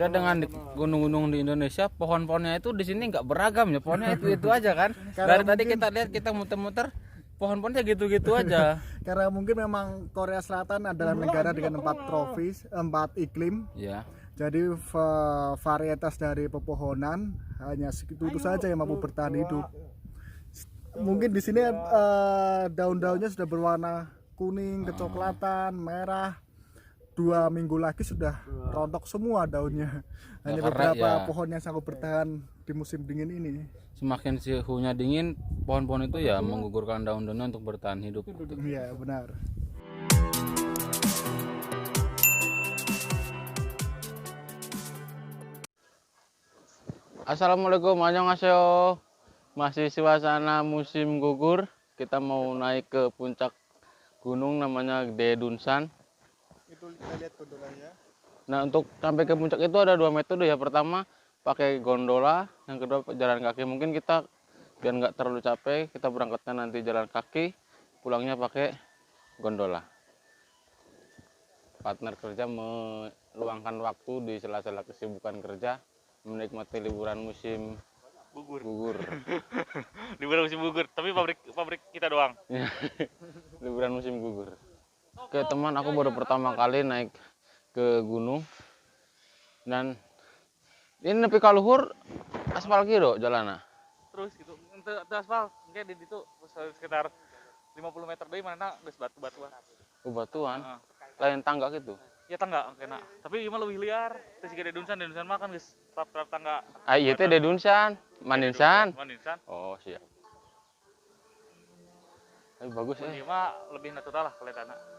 Beda dengan gunung-gunung di Indonesia, pohon-pohonnya itu di sini nggak beragam ya, pohonnya itu aja kan. Dari tadi kita lihat, kita muter-muter, pohon-pohonnya gitu-gitu aja. Karena mungkin memang Korea Selatan adalah negara dengan 4 iklim. Ya. Jadi varietas dari pepohonan hanya segitu itu saja yang mampu bertahan hidup. Mungkin di sini daun-daunnya sudah berwarna kuning, kecoklatan, merah. 2 minggu lagi sudah rontok semua daunnya. Hanya beberapa pohon yang sanggup bertahan di musim dingin ini. Semakin suhunya dingin, pohon-pohon itu ya menggugurkan daun-daunnya untuk bertahan hidup. Iya, benar. Assalamualaikum, annyeonghaseyo. Masih suasana musim gugur. Kita mau naik ke puncak gunung namanya Daedunsan. Itu kita lihat gondolanya. Nah, untuk sampai ke puncak itu ada 2 metode ya. Pertama pakai gondola, yang kedua jalan kaki. Mungkin kita biar nggak terlalu capek, kita berangkatnya nanti jalan kaki, pulangnya pakai gondola. Partner kerja meluangkan waktu di sela-sela kesibukan kerja, menikmati liburan musim gugur. Liburan musim gugur, tapi pabrik kita doang. Liburan musim gugur. Oke teman, aku baru pertama kali naik ke gunung. Dan ini nepi ka luhur aspal gitu jalannya. Terus gitu, itu aspal, mungkin di situ sekitar 50 meter dari mana geus batu-batuan. Batuan, lain tangga gitu. Ya tangga kena, tapi gimana lebih liar. Terus juga Daedunsan mah kan geus trap tangga. Ah iya teh Daedunsan, Mandinsan. Oh siap. Tapi bagus ya. Ini mah lebih natural lah kelihatannya.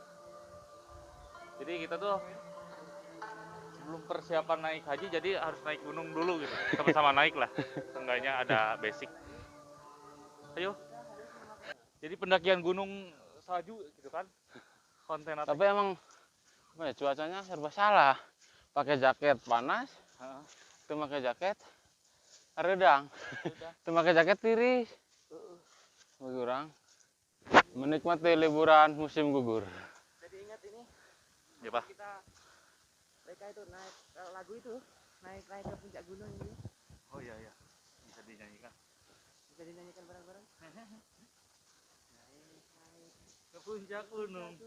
Jadi kita tuh sebelum persiapan naik haji, jadi harus naik gunung dulu gitu. Sama-sama naik lah, seenggaknya ada basic. Ayo. Jadi pendakian gunung salju gitu kan. Konten apa? Tapi emang cuacanya serba salah. Pakai jaket panas, itu pakai jaket redang, itu pakai jaket tiris. Bagi orang menikmati liburan musim gugur. Jadi ingat ini. Ya, Pak. Mereka itu naik lagu itu, naik ke puncak gunung ini. Oh iya. Bisa dinyanyikan. Bisa dinyanyikan bareng-bareng. Ke puncak gunung.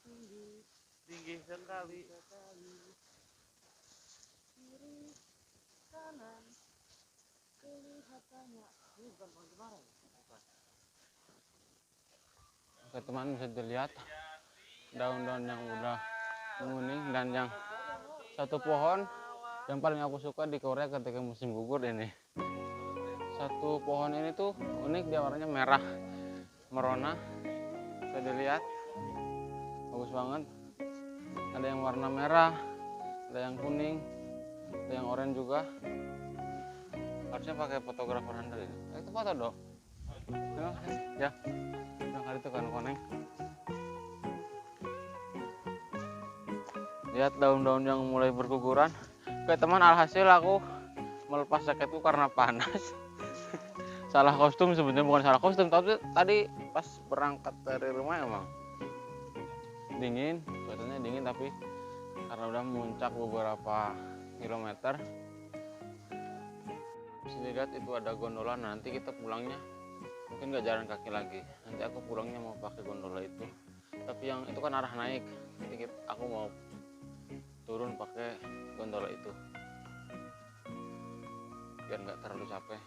Tinggi Tinggi sekali. kiri kanan kelihatannya ini bukan pohon kemarin. Oke teman, bisa dilihat daun-daun yang udah menguning, dan yang satu pohon yang paling aku suka di Korea ketika musim gugur ini. Satu pohon ini tuh unik, dia warnanya merah merona. Bisa dilihat bagus banget. Ada yang warna merah, ada yang kuning, ada yang oranye juga. Harusnya pakai fotografer handal ya. Itu foto dong. Ya, kali itu kan koneng. Lihat daun-daun yang mulai berguguran. Oke teman, alhasil aku melepas jaketku karena panas. Salah kostum sebenarnya, bukan salah kostum, tapi tadi pas berangkat dari rumah emang dingin, cuacanya dingin, tapi karena udah muncak beberapa kilometer. Bisa dilihat itu ada gondola. Nanti kita pulangnya mungkin nggak jalan kaki lagi, nanti aku pulangnya mau pakai gondola itu. Tapi yang itu kan arah naik, nanti aku mau turun pakai gondola itu biar nggak terlalu capek.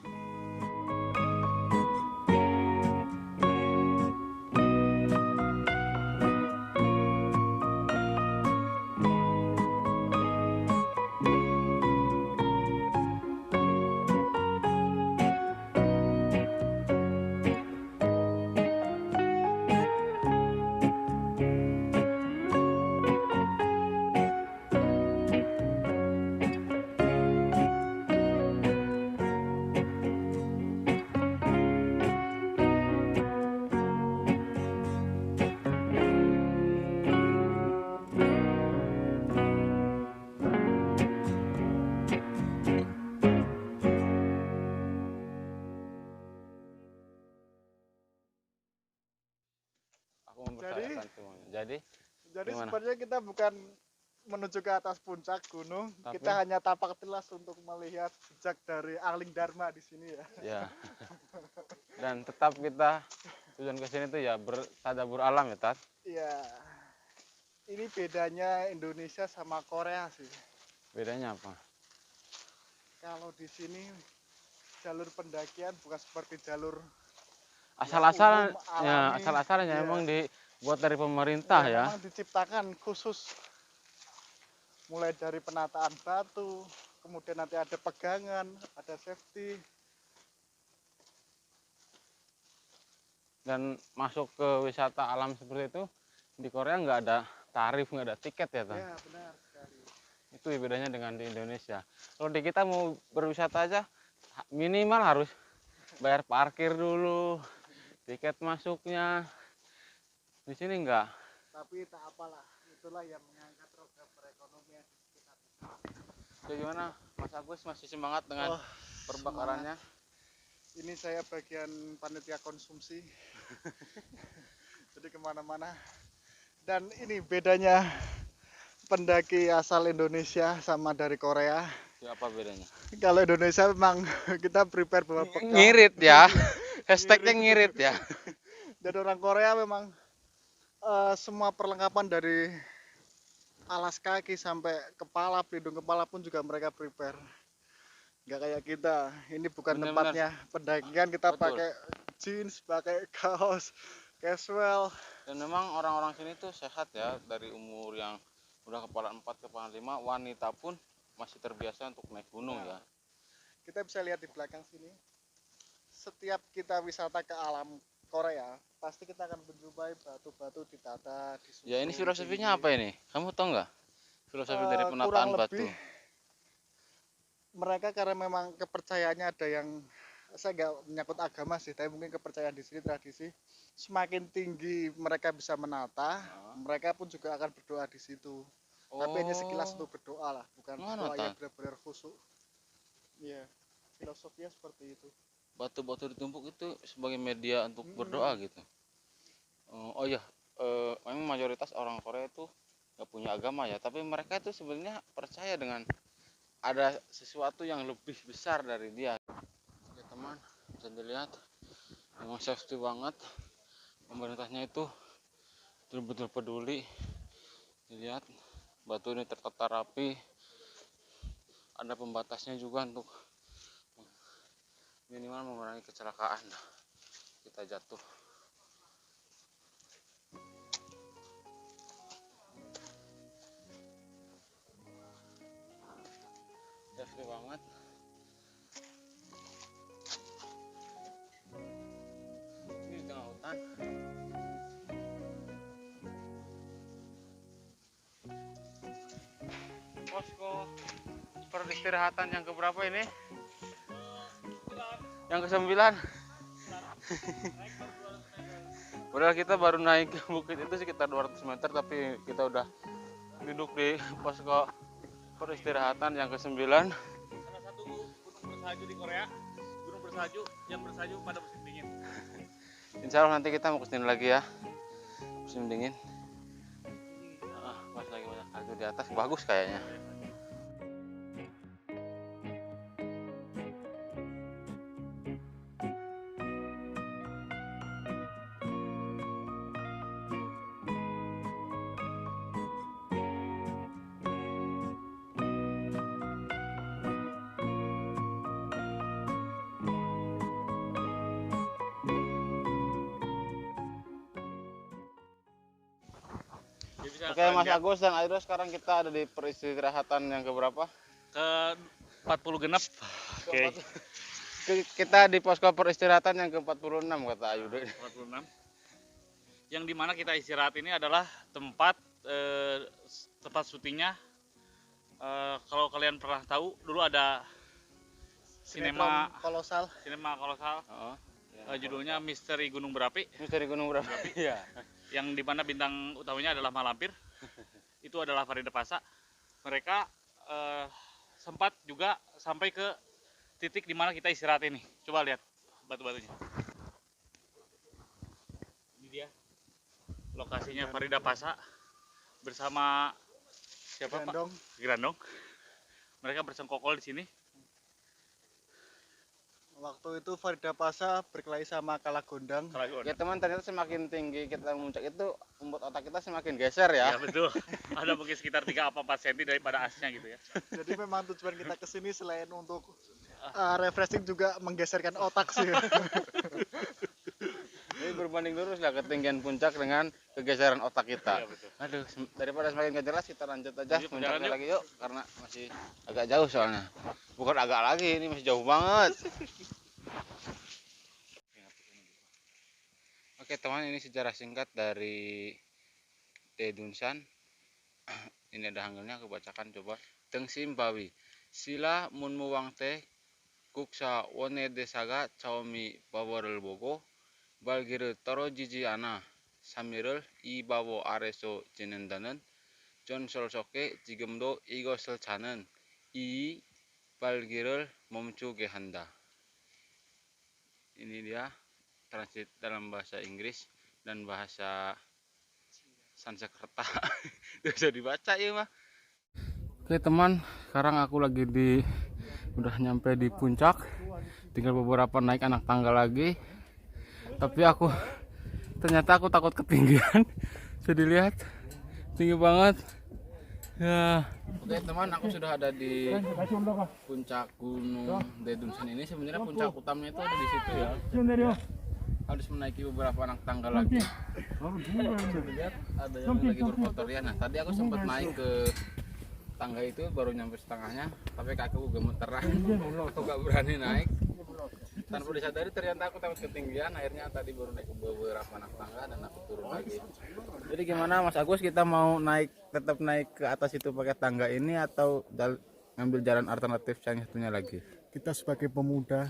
Aku mempercayakan semuanya. Jadi Jadi gimana? sebenarnya kita bukan menuju ke atas puncak gunung, Tapi- kita hanya tapak tilas untuk melihat jejak dari Angling Dharma di sini ya. Ya. Dan tetap kita tujuan ke sini tuh ya bertadabur alam ya, Tat. Iya. Ini bedanya Indonesia sama Korea sih. Bedanya apa? Kalau di sini jalur pendakian bukan seperti jalur Asal-asalan umum, ya, alami. asal-asalnya Iya. emang dibuat dari pemerintah ya. Memang diciptakan khusus mulai dari penataan batu, kemudian nanti ada pegangan, ada safety. Dan masuk ke wisata alam seperti itu di Korea nggak ada tarif, nggak ada tiket ya, Tan. Ya, benar sekali. Itu bedanya dengan di Indonesia. Kalau di kita mau berwisata aja minimal harus bayar parkir dulu, tiket masuknya. Di sini enggak. Tapi tak apalah, itulah yang mengangkat program perekonomian di sekitar. Jadi gimana, Mas Agus masih semangat dengan Oh, perbakarannya? ini saya bagian panitia konsumsi. Jadi kemana-mana. Dan ini bedanya pendaki asal Indonesia sama dari Korea. Ya, apa bedanya? Kalau Indonesia memang kita prepare bawa bekal. Ngirit ya. Hashtagnya ngirit ya. Dan orang Korea memang semua perlengkapan dari alas kaki sampai kepala, pelindung kepala pun juga mereka prepare. Nggak kayak kita. Ini bukan Bener-bener. tempatnya pendakian, kita Betul. pakai jeans, pakai kaos, casual. Dan memang orang-orang sini tuh sehat ya, dari umur yang udah kepala 4, kepala 5, wanita pun masih terbiasa untuk naik gunung ya. Kita bisa lihat di belakang sini. Setiap kita wisata ke alam Korea, pasti kita akan menjumpai batu-batu ditata, disusun. Ya ini filosofinya apa ini? Kamu tahu nggak? Filosofi dari Kurang penataan batu. lebih mereka karena memang kepercayaannya ada yang, saya nggak menyangkut agama sih, tapi mungkin kepercayaan di sini tradisi, semakin tinggi mereka bisa menata, mereka pun juga akan berdoa di situ. Tapi hanya sekilas untuk berdoa lah, bukan Mana, doa yang Tan? benar-benar khusyuk. Iya, filosofinya seperti itu. Batu-batu ditumpuk itu sebagai media untuk berdoa gitu. Oh iya, memang mayoritas orang Korea itu nggak punya agama ya, tapi mereka itu sebenarnya percaya dengan ada sesuatu yang lebih besar dari dia. Ya teman, bisa dilihat memang safety banget. Pemerintahnya itu betul-betul peduli. Dilihat batu ini tertata rapi, ada pembatasnya juga untuk minimal mengurangi kecelakaan kita jatuh. Safety banget. Ini di tengah hutan. Posko peristirahatan yang keberapa ini? Yang ke-9. Padahal kita baru naik ke bukit itu sekitar 200 meter, tapi kita udah duduk di posko peristirahatan yang ke-9. Salah satu gunung bersalju di Korea, gunung bersalju yang bersalju pada musim dingin. Insya Allah nanti kita mau kesini lagi ya, musim dingin. Pas lagi banyak salju di atas, bagus kayaknya. Oke Mas Agus dan Airo, sekarang kita ada di peristirahatan yang keberapa? Ke 40 genap. Oke. Kita di posko peristirahatan yang ke-46 kata Ayudo. 46. Yang dimana kita istirahat ini adalah tempat syutingnya. Kalau kalian pernah tahu, dulu ada sinema kolosal. kolosal. Judulnya Misteri Gunung Berapi. Misteri Gunung Berapi. Iya. Yang dimana bintang utamanya adalah Malampir. Itu adalah Farida Pasa. Mereka sempat juga sampai ke titik dimana kita istirahat ini. Coba lihat batu-batunya. Ini dia lokasinya Farida Pasa bersama siapa Pak? Grandong. Grandong. Mereka bersengkokol di sini. Waktu itu Farida Pasa berkelahi sama Kalagondang. Oke teman, ternyata semakin tinggi kita memuncak itu rumput otak kita semakin geser ya. Ya betul. Ada mungkin sekitar 3 apa 4 cm daripada asnya gitu ya. Jadi memang tujuan kita kesini selain untuk refreshing juga menggeserkan otak sih. Jadi berbanding lurus lah ketinggian puncak dengan kegeseran otak kita. Iya, betul. Aduh, daripada semakin gak jelas kita lanjut aja Lanjut, puncaknya jalan yuk. lagi yuk, karena masih agak jauh soalnya. Bukan agak lagi, ini masih jauh banget. Oke teman, ini sejarah singkat dari Dedunsan. Ini ada hanggalnya, aku bacakan coba. Teng Simbawi sila munmu wangte kuksa wone desaga caomi bawarel bogo balgiru taro jiji ana samirel i bawo areso jenendanen jon solsoke jigemdo igosel canen i balgiru momcu gehanda. Ini dia translate dalam bahasa Inggris dan bahasa Sanskerta. Bisa dibaca ya mah. Oke teman, sekarang aku lagi udah nyampe di puncak, tinggal beberapa naik anak tangga lagi. Tapi ternyata aku takut ketinggian. Bisa dilihat tinggi banget ya. Oke teman, aku sudah ada di puncak Gunung Dedunsan ini. Sebenarnya puncak utamanya itu ada di situ ya. Harus menaiki beberapa anak tangga lagi. Bisa dilihat ada yang lagi berfoto ya. Nah tadi aku sempat naik ke tangga itu, baru nyampe setengahnya, tapi kakiku gemeteran. Aku gak berani naik. Tanpa disadari ternyata aku takut ketinggian. Akhirnya tadi baru naik ke beberapa anak tangga dan aku turun lagi. Jadi gimana Mas Agus, kita mau tetap naik ke atas itu pakai tangga ini atau ngambil jalan alternatif yang satunya lagi? Kita sebagai pemuda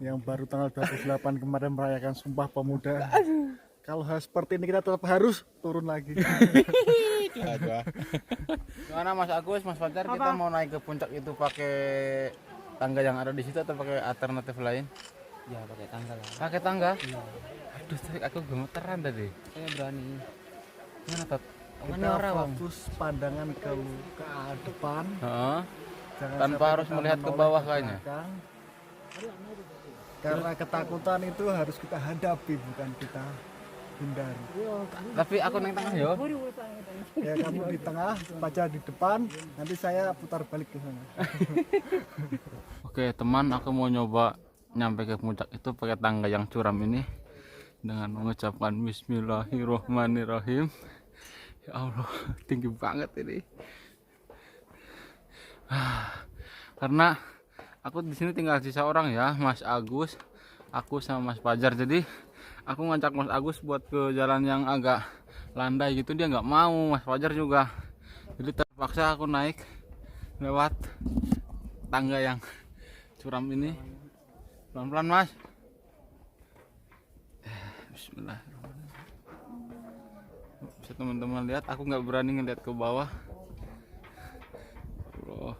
yang baru tanggal 28 kemarin merayakan Sumpah Pemuda, kalau hal seperti ini kita tetap harus turun lagi. Gimana Mas Agus, Mas Fajar, kita mau naik ke puncak itu pakai tangga yang ada di situ atau pakai alternatif lain? Ya pakai tangga lah. Pakai tangga? Aduh, aku gemeteran tadi. Saya berani. Gimana Tot? Kita fokus pandangan ke depan, Heeh. jangan Tanpa sampai harus kita melihat ke menoleh bawah ke kayaknya. belakang. Karena ketakutan itu harus kita hadapi, bukan kita hindari. Tapi aku naik tengah yo. Ya kamu di tengah, Pacar di depan, nanti saya putar balik ke sana. Oke teman, aku mau nyoba nyampe ke puncak itu pakai tangga yang curam ini dengan mengucapkan Bismillahirrohmanirrohim. Ya Allah, tinggi banget ini. Karena aku di sini tinggal sisa orang ya, Mas Agus, aku sama Mas Fajar. Jadi aku ngajak Mas Agus buat ke jalan yang agak landai gitu, dia nggak mau. Mas Fajar juga. Jadi terpaksa aku naik lewat tangga yang curam ini. Pelan-pelan Mas. Bismillahirrahmanirrahim. Bisa teman-teman lihat, aku nggak berani ngeliat ke bawah. Allah.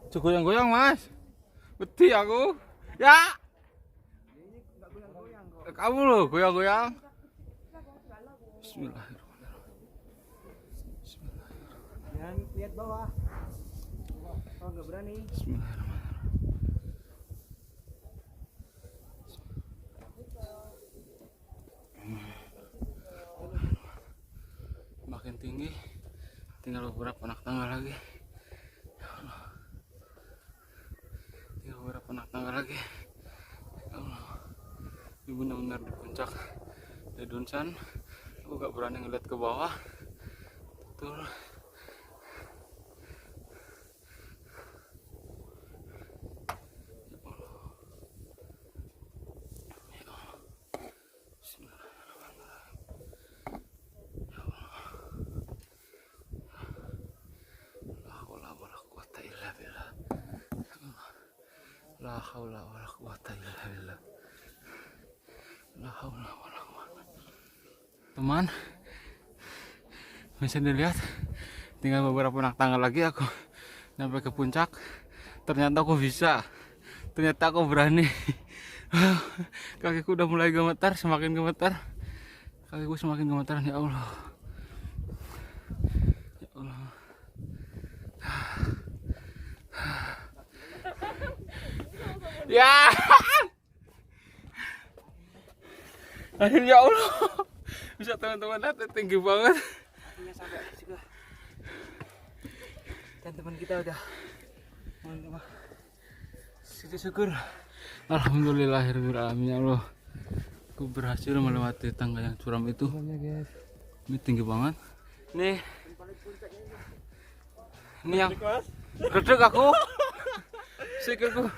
Goyang-goyang Mas. Beti aku. Ya. Kamu loh goyang-goyang. Bismillahirrahmanirrahim. Bismillahirrahmanirrahim. Jangan lihat bawah. Kalau nggak berani. Bismillahirrahmanirrahim. Makin tinggi, tinggal beberapa anak tangga lagi. Ya Allah. Tinggal beberapa anak tangga lagi. Ya Allah. Ini benar-benar di puncak Dedunsan. Aku gak berani ngeliat ke bawah. Betul. La haula wala quwata illa billah. La haula wala quwata. Teman, bisa dilihat tinggal beberapa anak tangga lagi aku sampai ke puncak. Ternyata aku bisa. Ternyata aku berani. Kakiku udah mulai gemetar, semakin gemetar. Kakiku semakin gemetar, ya Allah. Ya. Akhirnya Allah. Bisa teman-teman lihat tinggi banget. Akhirnya sampai juga. Dan teman kita udah teman-teman. Syukur. Alhamdulillahirabbil alamin ya Allah. Aku berhasil melewati tangga yang curam itu. Ini tinggi banget. Nih. Ini yang gedek aku. Sikilku.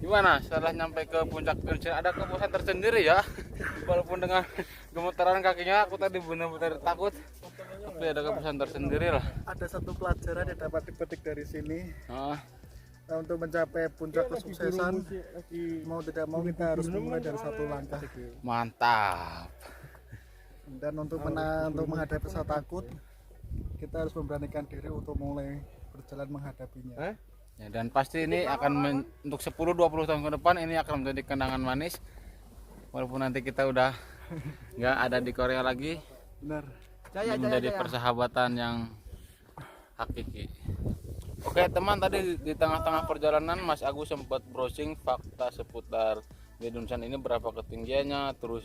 Gimana setelah nyampe ke puncak Yunsan, ada kepuasan tersendiri ya. Walaupun dengan gemetaran kakinya aku tadi benar-benar takut, tapi ada kepuasan tersendiri lah. Ada satu pelajaran yang dapat dipetik dari sini. Ah, Untuk mencapai puncak kesuksesan, mau tidak mau kita harus memulai dari satu langkah. mantap. Dan untuk menghadapi rasa takut, kita harus memberanikan diri untuk mulai berjalan menghadapinya. Ya, dan pasti ini akan untuk 10-20 tahun ke depan ini akan menjadi kenangan manis. Walaupun nanti kita udah nggak ada di Korea lagi, Benar. ini menjadi persahabatan yang hakiki. Oke teman, tadi di tengah-tengah perjalanan Mas Agus sempat browsing fakta seputar Daedunsan ini, berapa ketinggiannya, terus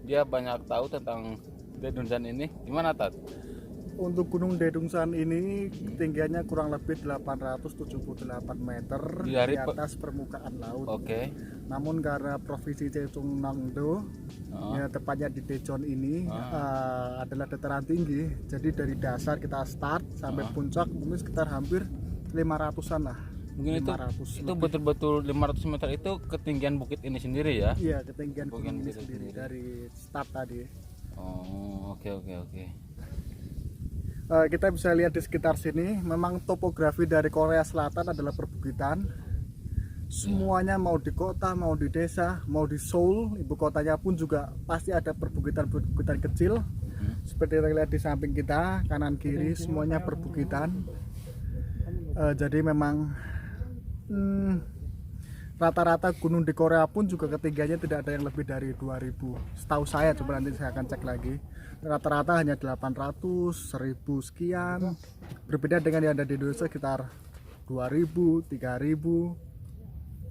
dia banyak tahu tentang Daedunsan ini. Gimana Tat? Untuk Gunung Daedungsan ini ketinggiannya kurang lebih 878 meter Di di hari atas permukaan laut. Oke. Namun karena provinsi Jeonnam-do, ya tepatnya di Daejeon ini adalah dataran tinggi. Jadi dari dasar kita start sampai puncak mungkin sekitar hampir 500-an lah. Mungkin 500 itu betul-betul 500 meter itu ketinggian bukit ini sendiri ya? Iya, ketinggian Bukan gunung ini gitu sendiri sendiri. dari start tadi. Oh, oke. Kita bisa lihat di sekitar sini, memang topografi dari Korea Selatan adalah perbukitan. Semuanya mau di kota, mau di desa, mau di Seoul, ibu kotanya pun juga pasti ada perbukitan-perbukitan kecil. Seperti yang lihat di samping kita, kanan kiri semuanya perbukitan. Jadi memang rata-rata gunung di Korea pun juga ketinggiannya tidak ada yang lebih dari 2000. Setahu saya, coba nanti saya akan cek lagi. Rata-rata hanya 800, 1000 sekian. Berbeda dengan yang ada di Indonesia sekitar 2000, 3000.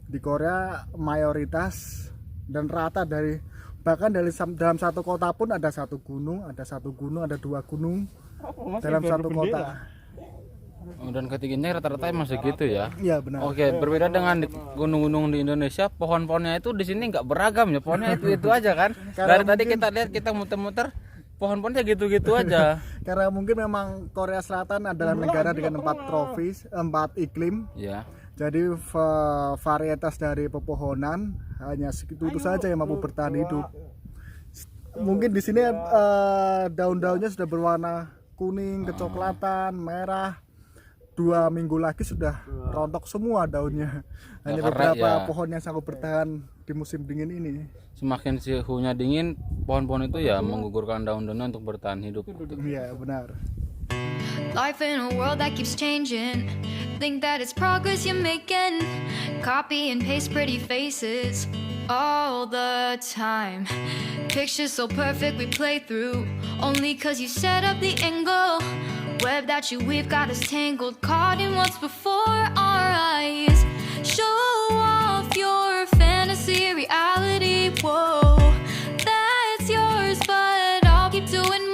Di Korea mayoritas dan rata dari bahkan dalam satu kota pun ada satu gunung, ada dua gunung dalam satu kota. Oh, dan ketinggiannya rata-rata emang segitu ya? Iya benar. Oke, berbeda dengan di gunung-gunung di Indonesia, pohon-pohonnya itu di sini nggak beragam ya, pohonnya itu aja kan. Dari tadi kita lihat, kita muter-muter, pohon-pohonnya gitu-gitu aja. Karena mungkin memang Korea Selatan adalah negara dengan 4 tropis, 4 iklim. Ya. Jadi varietas dari pepohonan hanya segitu saja yang mampu bertahan hidup. Mungkin di sini daun-daunnya sudah berwarna kuning, kecoklatan, merah. 2 minggu lagi sudah rontok semua daunnya. Hanya beberapa pohon yang sanggup bertahan di musim dingin ini. Semakin suhunya dingin, pohon-pohon itu ya menggugurkan daun-daunnya untuk bertahan hidup. Iya benar. Life in a world that keeps changing. Think that it's progress you're making. Copy and paste pretty faces all the time. Pictures so perfect we play through. Only cause you set up the angle. Web that you weave got us tangled. Caught in what's before our eyes. Show off your fantasy reality. Whoa, that's yours, but I'll keep doing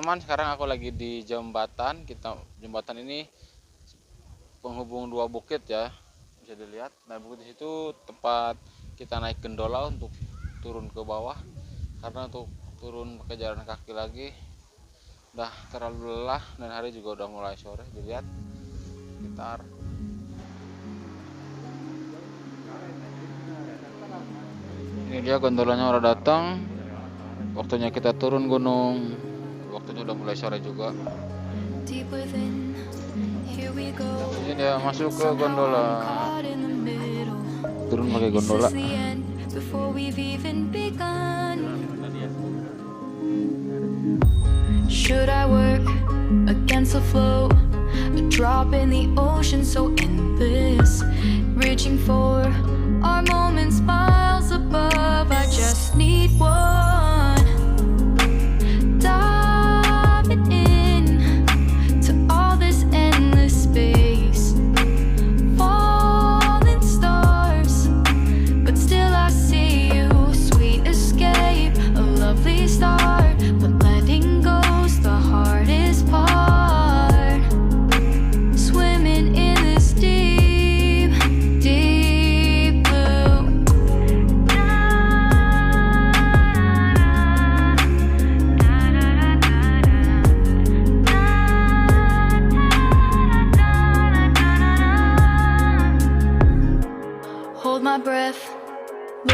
teman, sekarang aku lagi di jembatan. Jembatan ini penghubung dua bukit ya, bisa dilihat. Nah, bukit di situ tempat kita naik gondola untuk turun ke bawah, karena untuk turun ke jalan kaki lagi udah terlalu lelah dan hari juga udah mulai sore. Dilihat sekitar ini dia gondolanya udah datang. Waktunya kita turun gunung. Waktunya udah mulai sore juga. Deep within, here we go. Ini dia masuk ke gondola. Caught in the middle. Turun pakai Is gondola. this the end before we've even begun? Should I work against the flow? A drop in the ocean so endless. Reaching for our moments miles above. I just need one. Diving in to all this endless space. Falling stars, but still I see you. Sweet escape, a lovely start, but letting go's the hardest part. Swimming in this deep, deep blue. Hold my breath,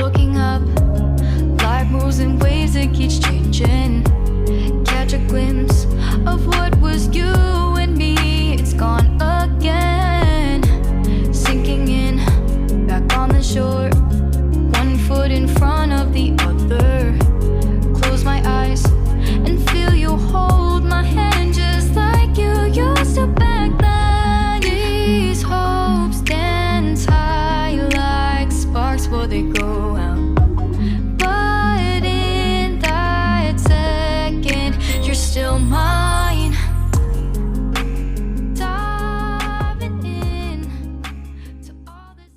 looking up. Life moves in waves that keeps changing. Catch a glimpse of what was you and me. It's gone again. Sinking in, back on the shore. One foot in front of the other. Close my eyes and feel you hold my hand just like you used to back then. These hopes dance high like sparks before they go out. But in that second, you're still mine. Diving in to all this.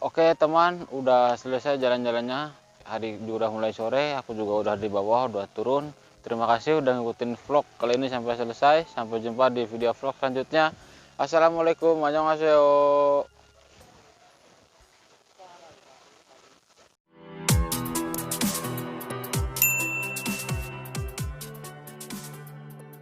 Oke teman, udah selesai jalan-jalannya. Hari juga udah mulai sore, aku juga udah di bawah, udah turun. Terima kasih udah ngikutin vlog kali ini sampai selesai. Sampai jumpa di video vlog selanjutnya. Assalamualaikum, annyeonghaseyo.